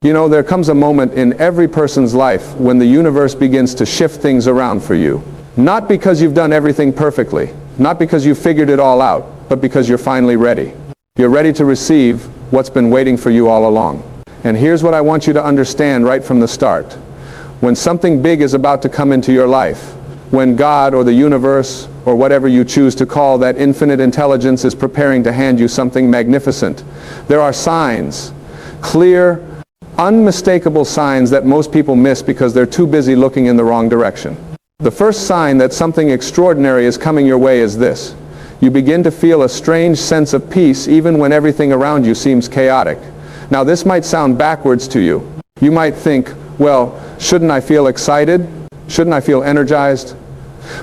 You know, there comes a moment in every person's life when the universe begins to shift things around for you. Not because you've done everything perfectly, not because you've figured it all out, but because you're finally ready. You're ready to receive what's been waiting for you all along. And here's what I want you to understand right from the start. When something big is about to come into your life, when God or the universe or whatever you choose to call that infinite intelligence is preparing to hand you something magnificent, there are signs, clear, unmistakable signs that most people miss because they're too busy looking in the wrong direction. The first sign that something extraordinary is coming your way is this. You begin to feel a strange sense of peace even when everything around you seems chaotic. Now this might sound backwards to you. You might think, well, shouldn't I feel excited? Shouldn't I feel energized?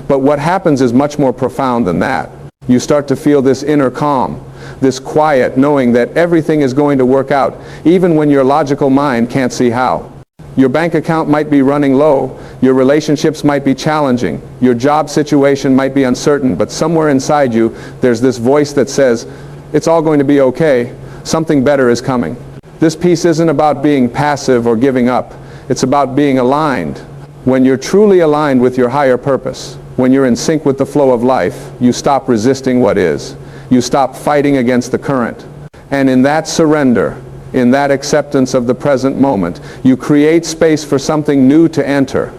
But what happens is much more profound than that. You start to feel this inner calm, this quiet knowing that everything is going to work out, even when your logical mind can't see how. Your bank account might be running low, your relationships might be challenging, your job situation might be uncertain, but somewhere inside you there's this voice that says, it's all going to be okay, something better is coming. This peace isn't about being passive or giving up, it's about being aligned. When you're truly aligned with your higher purpose, when you're in sync with the flow of life, you stop resisting what is. You stop fighting against the current. And in that surrender, in that acceptance of the present moment, you create space for something new to enter.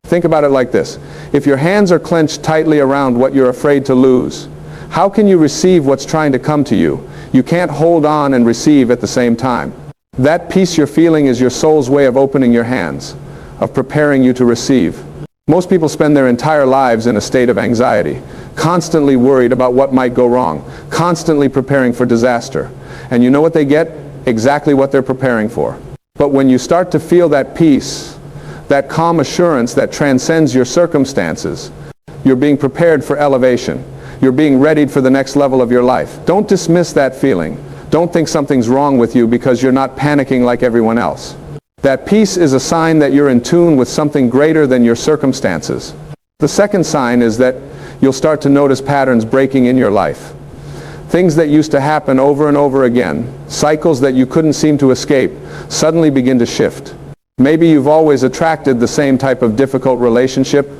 Think about it like this. If your hands are clenched tightly around what you're afraid to lose, how can you receive what's trying to come to you? You can't hold on and receive at the same time. That peace you're feeling is your soul's way of opening your hands, of preparing you to receive. Most people spend their entire lives in a state of anxiety, constantly worried about what might go wrong, constantly preparing for disaster. And you know what they get? Exactly what they're preparing for. But when you start to feel that peace, that calm assurance that transcends your circumstances, you're being prepared for elevation. You're being readied for the next level of your life. Don't dismiss that feeling. Don't think something's wrong with you because you're not panicking like everyone else. That peace is a sign that you're in tune with something greater than your circumstances. The second sign is that you'll start to notice patterns breaking in your life. Things that used to happen over and over again, cycles that you couldn't seem to escape, suddenly begin to shift. Maybe you've always attracted the same type of difficult relationship,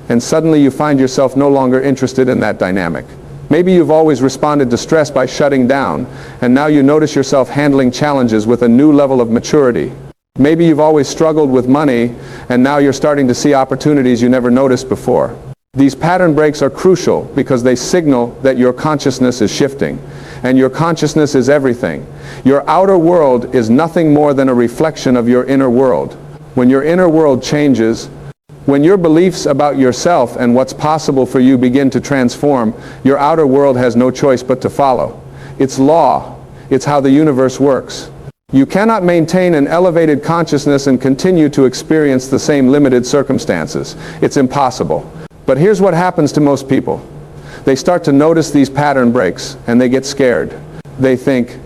and suddenly you find yourself no longer interested in that dynamic. Maybe you've always responded to stress by shutting down, and now you notice yourself handling challenges with a new level of maturity. Maybe you've always struggled with money, and now you're starting to see opportunities you never noticed before. These pattern breaks are crucial because they signal that your consciousness is shifting, and your consciousness is everything. Your outer world is nothing more than a reflection of your inner world. When your inner world changes, when your beliefs about yourself and what's possible for you begin to transform, your outer world has no choice but to follow. It's law. It's how the universe works. You cannot maintain an elevated consciousness and continue to experience the same limited circumstances. It's impossible. But here's what happens to most people. They start to notice these pattern breaks and they get scared. They think,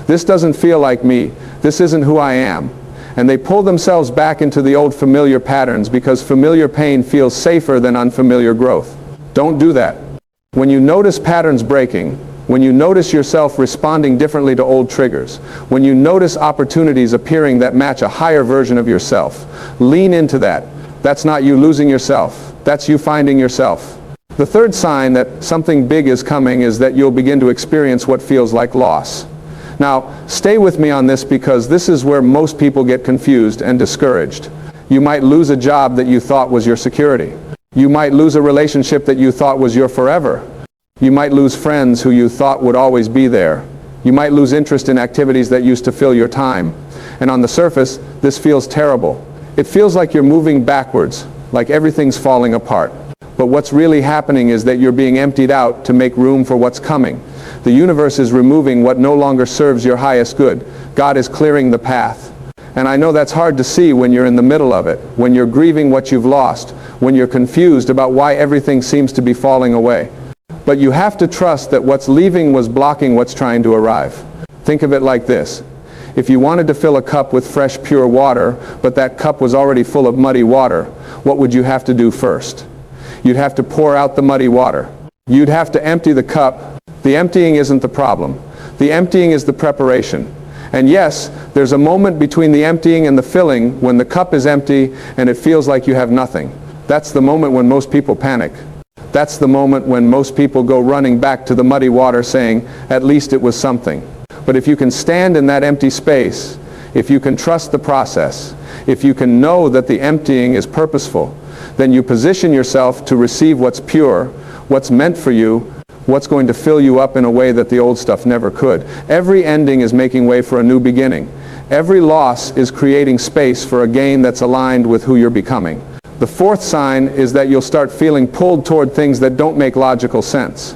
this doesn't feel like me. This isn't who I am. And they pull themselves back into the old familiar patterns because familiar pain feels safer than unfamiliar growth. Don't do that. When you notice patterns breaking, when you notice yourself responding differently to old triggers, when you notice opportunities appearing that match a higher version of yourself, lean into that. That's not you losing yourself. That's you finding yourself. The third sign that something big is coming is that you'll begin to experience what feels like loss. Now, stay with me on this because this is where most people get confused and discouraged. You might lose a job that you thought was your security. You might lose a relationship that you thought was your forever. You might lose friends who you thought would always be there. You might lose interest in activities that used to fill your time. And on the surface, this feels terrible. It feels like you're moving backwards, like everything's falling apart. But what's really happening is that you're being emptied out to make room for what's coming. The universe is removing what no longer serves your highest good. God is clearing the path. And I know that's hard to see when you're in the middle of it, when you're grieving what you've lost, when you're confused about why everything seems to be falling away. But you have to trust that what's leaving was blocking what's trying to arrive. Think of it like this. If you wanted to fill a cup with fresh, pure water, but that cup was already full of muddy water, what would you have to do first? You'd have to pour out the muddy water. You'd have to empty the cup. The emptying isn't the problem. The emptying is the preparation. And yes, there's a moment between the emptying and the filling when the cup is empty and it feels like you have nothing. That's the moment when most people panic. That's the moment when most people go running back to the muddy water saying, at least it was something. But if you can stand in that empty space, if you can trust the process, if you can know that the emptying is purposeful, then you position yourself to receive what's pure, what's meant for you, what's going to fill you up in a way that the old stuff never could. Every ending is making way for a new beginning. Every loss is creating space for a gain that's aligned with who you're becoming. The fourth sign is that you'll start feeling pulled toward things that don't make logical sense.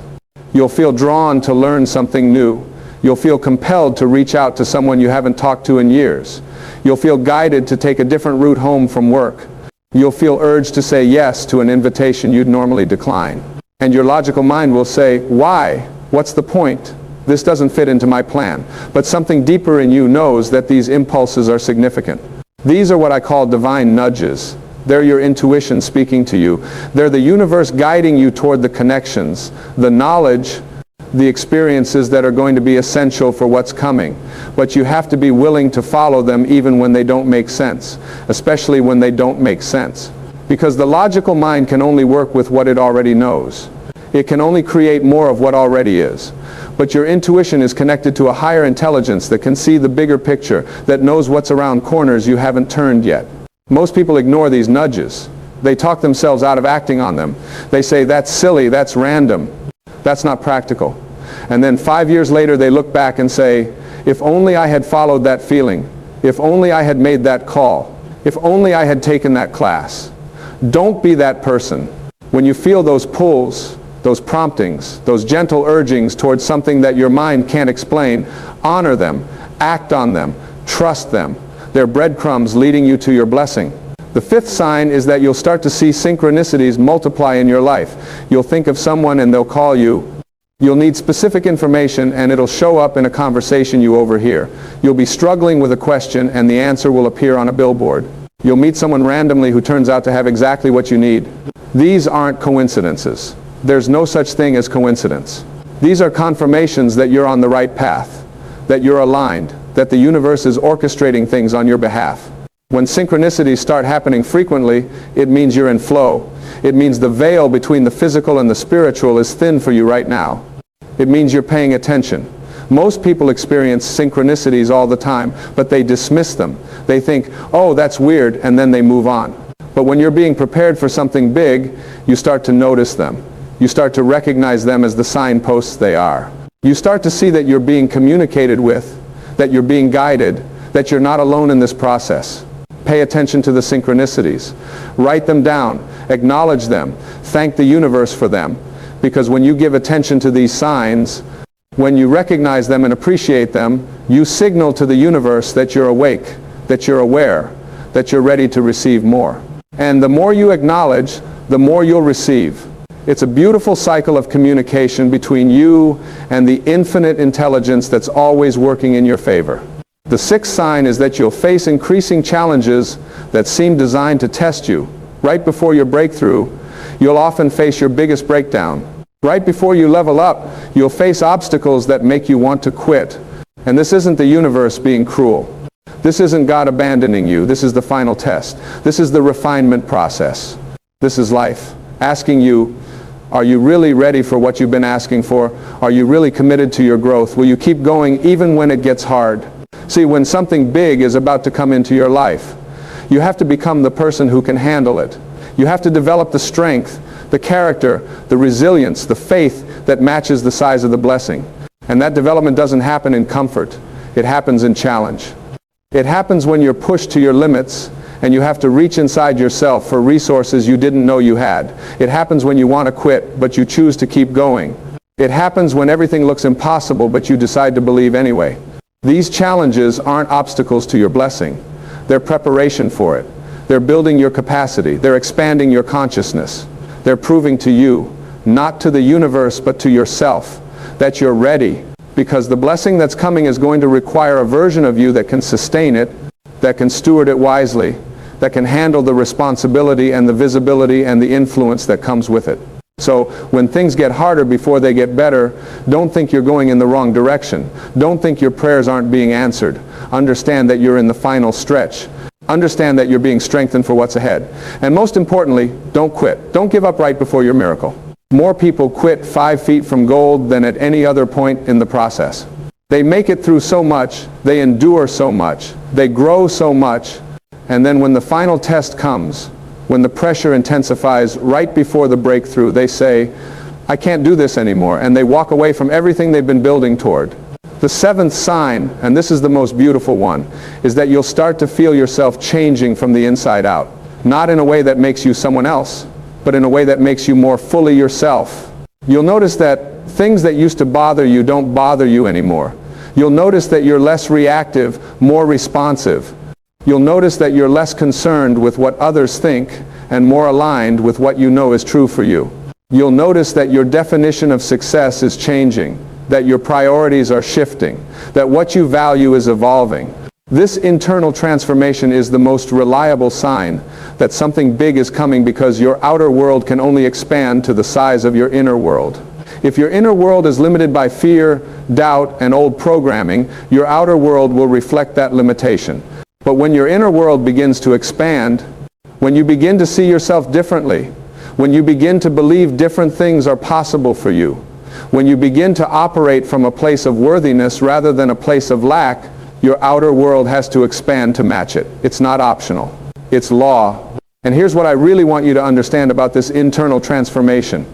You'll feel drawn to learn something new. You'll feel compelled to reach out to someone you haven't talked to in years. You'll feel guided to take a different route home from work. You'll feel urged to say yes to an invitation you'd normally decline. And your logical mind will say, why? What's the point? This doesn't fit into my plan. But something deeper in you knows that these impulses are significant. These are what I call divine nudges. They're your intuition speaking to you. They're the universe guiding you toward the connections, the knowledge, the experiences that are going to be essential for what's coming. But you have to be willing to follow them even when they don't make sense, especially when they don't make sense. Because the logical mind can only work with what it already knows. It can only create more of what already is. But your intuition is connected to a higher intelligence that can see the bigger picture, that knows what's around corners you haven't turned yet. Most people ignore these nudges. They talk themselves out of acting on them. They say, that's silly, that's random, that's not practical. And then 5 years later they look back and say, if only I had followed that feeling, if only I had made that call, if only I had taken that class. Don't be that person. When you feel those pulls, those promptings, those gentle urgings towards something that your mind can't explain, honor them, act on them, trust them. They're breadcrumbs leading you to your blessing. The fifth sign is that you'll start to see synchronicities multiply in your life. You'll think of someone and they'll call you. You'll need specific information and it'll show up in a conversation you overhear. You'll be struggling with a question and the answer will appear on a billboard. You'll meet someone randomly who turns out to have exactly what you need. These aren't coincidences. There's no such thing as coincidence. These are confirmations that you're on the right path, that you're aligned, that the universe is orchestrating things on your behalf. When synchronicities start happening frequently, it means you're in flow. It means the veil between the physical and the spiritual is thin for you right now. It means you're paying attention. Most people experience synchronicities all the time, but they dismiss them. They think, oh, that's weird, and then they move on. But when you're being prepared for something big, you start to notice them. You start to recognize them as the signposts they are. You start to see that you're being communicated with, that you're being guided, that you're not alone in this process. Pay attention to the synchronicities. Write them down. Acknowledge them. Thank the universe for them. Because when you give attention to these signs, when you recognize them and appreciate them, you signal to the universe that you're awake, that you're aware, that you're ready to receive more. And the more you acknowledge, the more you'll receive. It's a beautiful cycle of communication between you and the infinite intelligence that's always working in your favor. The sixth sign is that you'll face increasing challenges that seem designed to test you. Right before your breakthrough, you'll often face your biggest breakdown. Right before you level up, you'll face obstacles that make you want to quit. And this isn't the universe being cruel. This isn't God abandoning you. This is the final test. This is the refinement process. This is life. Asking you, are you really ready for what you've been asking for? Are you really committed to your growth? Will you keep going even when it gets hard? See, when something big is about to come into your life, you have to become the person who can handle it. You have to develop the strength, the character, the resilience, the faith that matches the size of the blessing. And that development doesn't happen in comfort. It happens in challenge. It happens when you're pushed to your limits and you have to reach inside yourself for resources you didn't know you had. It happens when you want to quit, but you choose to keep going. It happens when everything looks impossible, but you decide to believe anyway. These challenges aren't obstacles to your blessing. They're preparation for it. They're building your capacity. They're expanding your consciousness. They're proving to you, not to the universe, but to yourself, that you're ready. Because the blessing that's coming is going to require a version of you that can sustain it, that can steward it wisely, that can handle the responsibility and the visibility and the influence that comes with it. So when things get harder before they get better, don't think you're going in the wrong direction. Don't think your prayers aren't being answered. Understand that you're in the final stretch. Understand that you're being strengthened for what's ahead. And most importantly, don't quit. Don't give up right before your miracle. More people quit 5 feet from gold than at any other point in the process. They make it through so much, they endure so much, they grow so much, and then when the final test comes, when the pressure intensifies right before the breakthrough, they say, I can't do this anymore, and they walk away from everything they've been building toward. The seventh sign, and this is the most beautiful one, is that you'll start to feel yourself changing from the inside out. Not in a way that makes you someone else, but in a way that makes you more fully yourself. You'll notice that things that used to bother you don't bother you anymore. You'll notice that you're less reactive, more responsive. You'll notice that you're less concerned with what others think and more aligned with what you know is true for you. You'll notice that your definition of success is changing, that your priorities are shifting, that what you value is evolving. This internal transformation is the most reliable sign that something big is coming, because your outer world can only expand to the size of your inner world. If your inner world is limited by fear, doubt, and old programming, your outer world will reflect that limitation. But when your inner world begins to expand, when you begin to see yourself differently, when you begin to believe different things are possible for you, when you begin to operate from a place of worthiness rather than a place of lack, your outer world has to expand to match it. It's not optional. It's law. And here's what I really want you to understand about this internal transformation.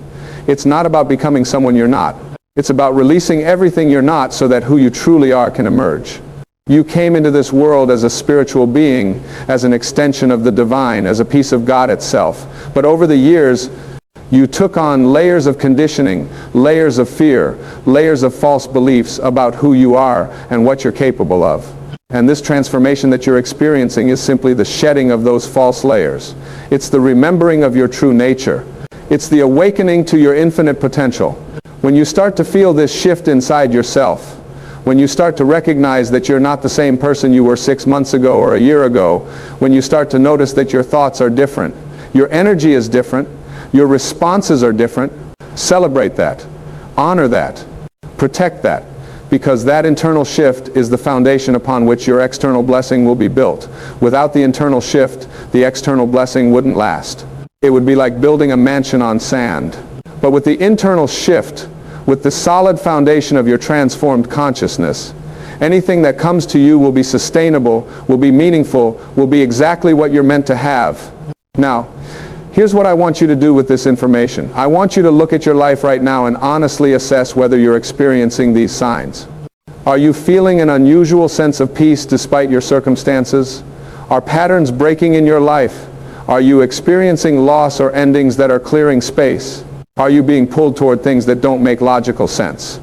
It's not about becoming someone you're not. It's about releasing everything you're not so that who you truly are can emerge. You came into this world as a spiritual being, as an extension of the divine, as a piece of God itself. But over the years, you took on layers of conditioning, layers of fear, layers of false beliefs about who you are and what you're capable of. And this transformation that you're experiencing is simply the shedding of those false layers. It's the remembering of your true nature. It's the awakening to your infinite potential. When you start to feel this shift inside yourself, when you start to recognize that you're not the same person you were 6 months ago or a year ago, when you start to notice that your thoughts are different, your energy is different, your responses are different, celebrate that, honor that, protect that, because that internal shift is the foundation upon which your external blessing will be built. Without the internal shift, the external blessing wouldn't last. It would be like building a mansion on sand. But with the internal shift, with the solid foundation of your transformed consciousness, anything that comes to you will be sustainable, will be meaningful, will be exactly what you're meant to have. Now, here's what I want you to do with this information. I want you to look at your life right now and honestly assess whether you're experiencing these signs. Are you feeling an unusual sense of peace despite your circumstances? Are patterns breaking in your life? Are you experiencing loss or endings that are clearing space? Are you being pulled toward things that don't make logical sense?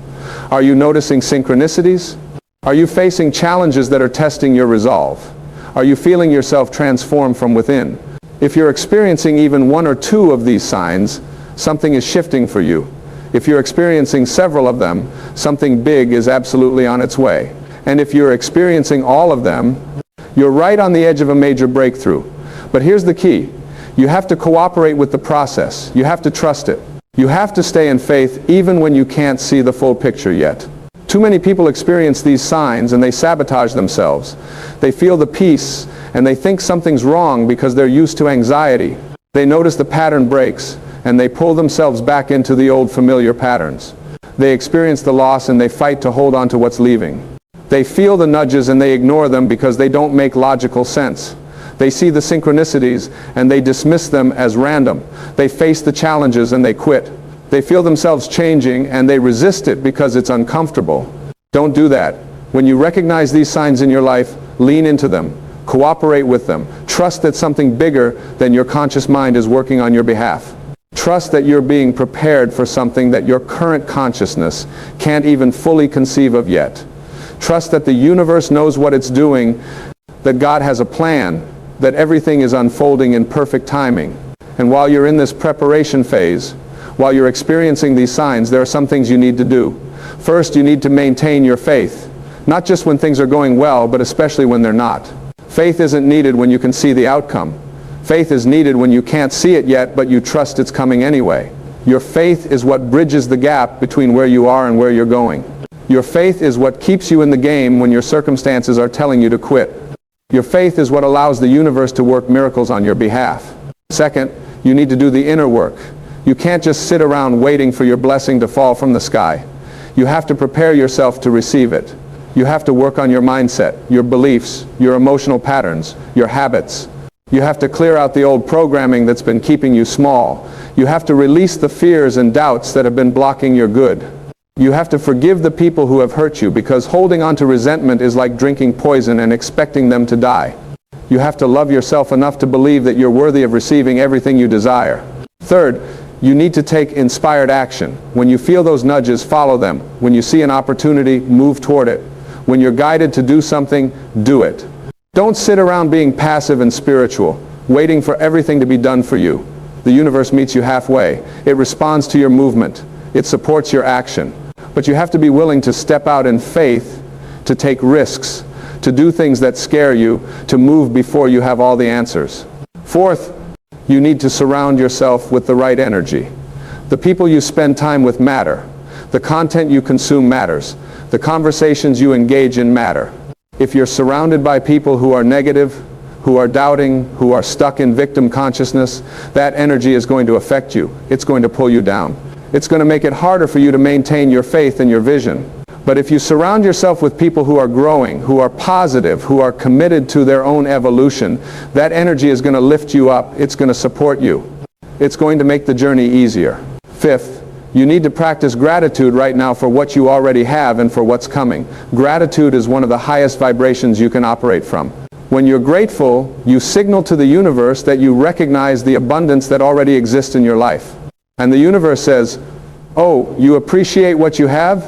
Are you noticing synchronicities? Are you facing challenges that are testing your resolve? Are you feeling yourself transform from within? If you're experiencing even one or two of these signs, something is shifting for you. If you're experiencing several of them, something big is absolutely on its way. And if you're experiencing all of them, you're right on the edge of a major breakthrough. But here's the key. You have to cooperate with the process. You have to trust it. You have to stay in faith even when you can't see the full picture yet. Too many people experience these signs and they sabotage themselves. They feel the peace and they think something's wrong because they're used to anxiety. They notice the pattern breaks and they pull themselves back into the old familiar patterns. They experience the loss and they fight to hold on to what's leaving. They feel the nudges and they ignore them because they don't make logical sense. They see the synchronicities and they dismiss them as random. They face the challenges and they quit. They feel themselves changing and they resist it because it's uncomfortable. Don't do that. When you recognize these signs in your life, lean into them. Cooperate with them. Trust that something bigger than your conscious mind is working on your behalf. Trust that you're being prepared for something that your current consciousness can't even fully conceive of yet. Trust that the universe knows what it's doing, that God has a plan, that everything is unfolding in perfect timing. And while you're in this preparation phase, while you're experiencing these signs, there are some things you need to do. First, you need to maintain your faith. Not just when things are going well, but especially when they're not. Faith isn't needed when you can see the outcome. Faith is needed when you can't see it yet, but you trust it's coming anyway. Your faith is what bridges the gap between where you are and where you're going. Your faith is what keeps you in the game when your circumstances are telling you to quit. Your faith is what allows the universe to work miracles on your behalf. Second, you need to do the inner work. You can't just sit around waiting for your blessing to fall from the sky. You have to prepare yourself to receive it. You have to work on your mindset, your beliefs, your emotional patterns, your habits. You have to clear out the old programming that's been keeping you small. You have to release the fears and doubts that have been blocking your good. You have to forgive the people who have hurt you, because holding on to resentment is like drinking poison and expecting them to die. You have to love yourself enough to believe that you're worthy of receiving everything you desire. Third, you need to take inspired action. When you feel those nudges, follow them. When you see an opportunity, move toward it. When you're guided to do something, do it. Don't sit around being passive and spiritual, waiting for everything to be done for you. The universe meets you halfway. It responds to your movement. It supports your action. But you have to be willing to step out in faith, to take risks, to do things that scare you, to move before you have all the answers. Fourth, you need to surround yourself with the right energy. The people you spend time with matter. The content you consume matters. The conversations you engage in matter. If you're surrounded by people who are negative, who are doubting, who are stuck in victim consciousness, that energy is going to affect you. It's going to pull you down. It's going to make it harder for you to maintain your faith and your vision. But if you surround yourself with people who are growing, who are positive, who are committed to their own evolution, that energy is going to lift you up. It's going to support you. It's going to make the journey easier. Fifth, you need to practice gratitude right now for what you already have and for what's coming. Gratitude is one of the highest vibrations you can operate from. When you're grateful, you signal to the universe that you recognize the abundance that already exists in your life. And the universe says, "Oh, you appreciate what you have?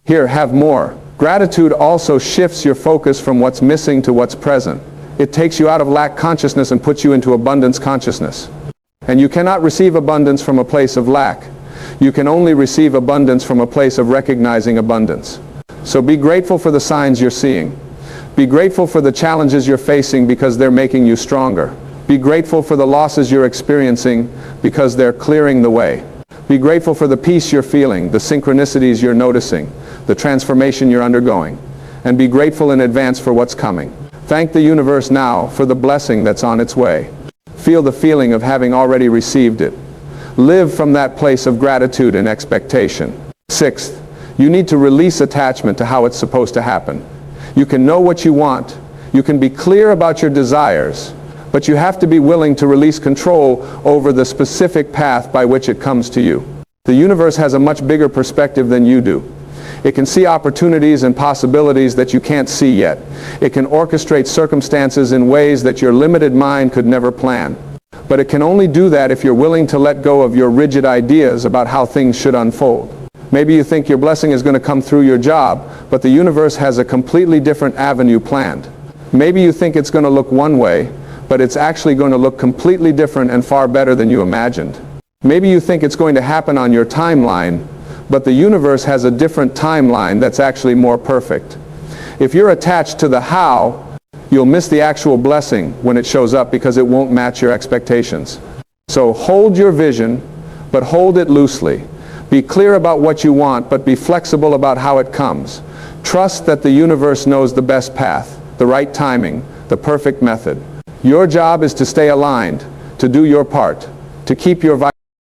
Here, have more." Gratitude also shifts your focus from what's missing to what's present. It takes you out of lack consciousness and puts you into abundance consciousness. And you cannot receive abundance from a place of lack. You can only receive abundance from a place of recognizing abundance. So be grateful for the signs you're seeing. Be grateful for the challenges you're facing, because they're making you stronger. Be grateful for the losses you're experiencing, because they're clearing the way. Be grateful for the peace you're feeling, the synchronicities you're noticing, the transformation you're undergoing. And be grateful in advance for what's coming. Thank the universe now for the blessing that's on its way. Feel the feeling of having already received it. Live from that place of gratitude and expectation. Sixth, you need to release attachment to how it's supposed to happen. You can know what you want. You can be clear about your desires. But you have to be willing to release control over the specific path by which it comes to you. The universe has a much bigger perspective than you do. It can see opportunities and possibilities that you can't see yet. It can orchestrate circumstances in ways that your limited mind could never plan. But it can only do that if you're willing to let go of your rigid ideas about how things should unfold. Maybe you think your blessing is going to come through your job, but the universe has a completely different avenue planned. Maybe you think it's going to look one way, but it's actually going to look completely different and far better than you imagined. Maybe you think it's going to happen on your timeline, but the universe has a different timeline that's actually more perfect. If you're attached to the how, you'll miss the actual blessing when it shows up, because it won't match your expectations. So hold your vision, but hold it loosely. Be clear about what you want, but be flexible about how it comes. Trust that the universe knows the best path, the right timing, the perfect method. Your job is to stay aligned, to do your part, to keep your